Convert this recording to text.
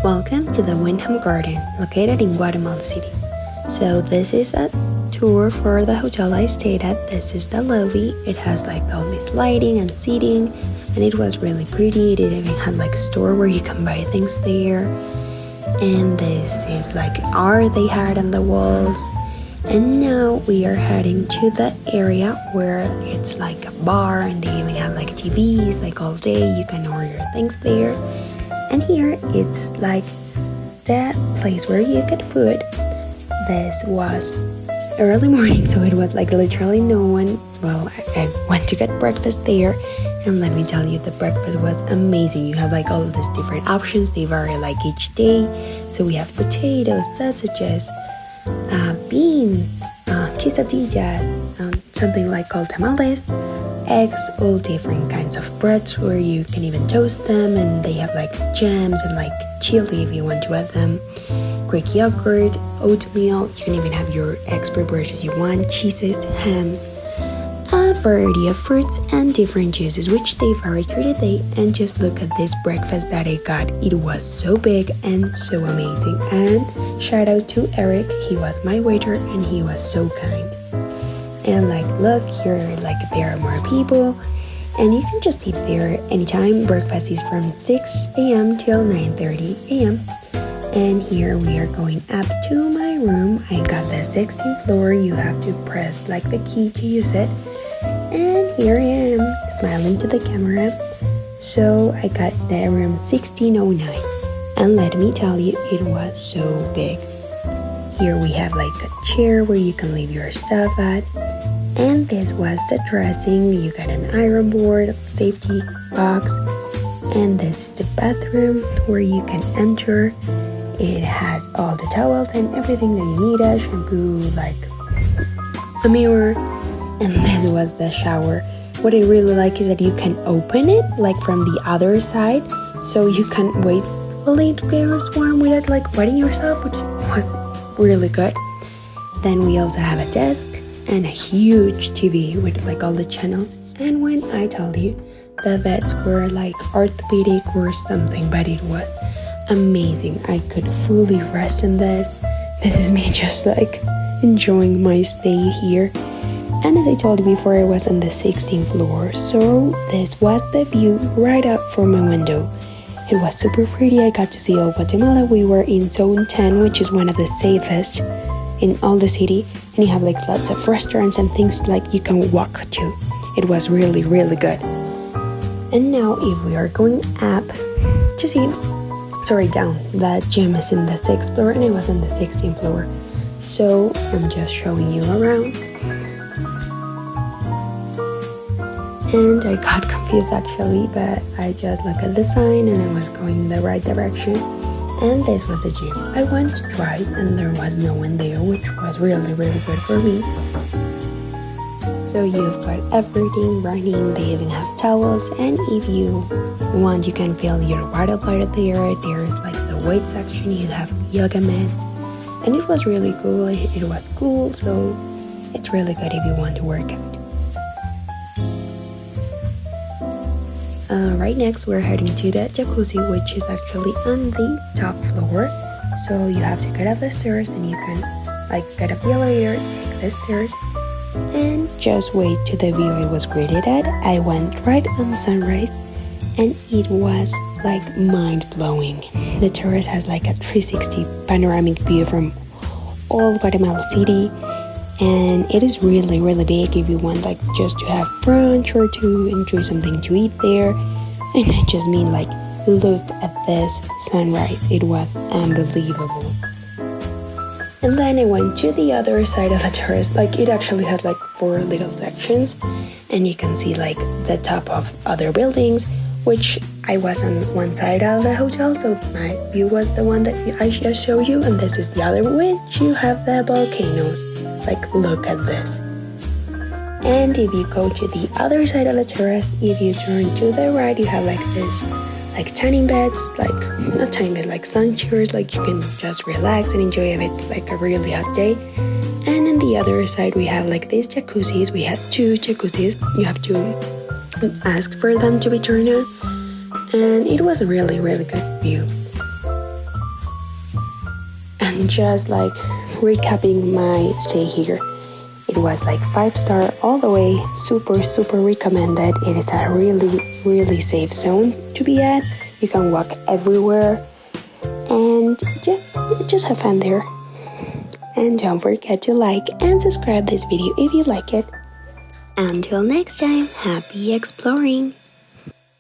Welcome to the Wyndham Garden, located in Guatemala City. So this is a tour for the hotel I stayed at. This is the lobby. It has like all this lighting and seating, and it was really pretty. It even had like a store where you can buy things there. And this is like art they had on the walls. And now we are heading to the area where it's like a bar, and they even have like TVs like all day. You can order things there. And here it's like the place where you get food. This was early morning, so it was like literally no one. Well, I went to get breakfast there, and let me tell you, the breakfast was amazing. You have like all of these different options. They vary like each day. So we have potatoes, sausages, beans, quesadillas, something like called tamales, eggs, all different kinds of breads where you can even toast them, and they have like jams and like chili if you want to add them, Greek yogurt, oatmeal. You can even have your eggs prepared as you want, cheeses, hams, a variety of fruits and different juices which they vary through the day. And just look at this breakfast that I got. It was so big and so amazing. And shout out to Eric, he was my waiter and he was so kind. And like look here, like there are more people and you can just eat there anytime. Breakfast is from 6 a.m. till 9:30 a.m. And here we are going up to my room. I got the 16th floor. You have to press like the key to use it. And here I am smiling to the camera. So I got the room 1609. And let me tell you, it was so big. Here we have like a chair where you can leave your stuff at. And this was the dressing. You got an iron board, safety box. And this is the bathroom where you can enter. It had all the towels and everything that you need, a shampoo, like a mirror. And this was the shower. What I really like is that you can open it like from the other side, so you can wait while it gets warm without like wetting yourself, which was really good. Then we also have a desk and a huge TV with like all the channels. And when I tell you, the beds were like orthopedic or something, but it was amazing. I could fully rest in this. This is me just like enjoying my stay here. And as I told you before, I was on the 16th floor, so this was the view right up from my window. It was super pretty. I got to see all Guatemala. We were in zone 10, which is one of the safest in all the city, and you have like lots of restaurants and things like you can walk to. It was really, really good. And now if we are going up to see, down, the gym is in the 6th floor and I was on the 16th floor. So I'm just showing you around. And I got confused actually, but I just looked at the sign and I was going in the right direction. And this was the gym. I went twice and there was no one there, which was really, really good for me. So you've got everything running. They even have towels, and if you want, you can fill your water bottle there. There's like the weight section. You have yoga mats, and it was really cool. It was cool, so it's really good if you want to work out. Right next, we're heading to the jacuzzi, which is actually on the top floor. So you have to get up the stairs, and you can like get up the elevator, take the stairs, and just wait to the view I was greeted at. I went right on sunrise, and it was like mind-blowing. The terrace has like a 360 panoramic view from all Guatemala City, and it is really, really big if you want like just to have brunch or to enjoy something to eat there. And I just mean like, look at this sunrise. It was unbelievable. And then I went to the other side of the terrace. Like it actually has like 4 little sections, and you can see like the top of other buildings, which I was on one side of the hotel, so my view was the one that I just showed you, and this is the other, which you have the volcanoes. Like look at this. And if you go to the other side of the terrace, if you turn to the right, you have like this like tanning beds, like not tanning bed, like sun chairs, like you can just relax and enjoy if it's like a really hot day. And on the other side we have like these jacuzzis. We had 2 jacuzzis. You have to ask for them to be turned on, and it was a really, really good view. And just like recapping my stay here, it was like 5-star all the way, super recommended. It is a really safe zone to be at. You can walk everywhere and yeah, just have fun there. And don't forget to like and subscribe this video if you like it. Until next time, happy exploring!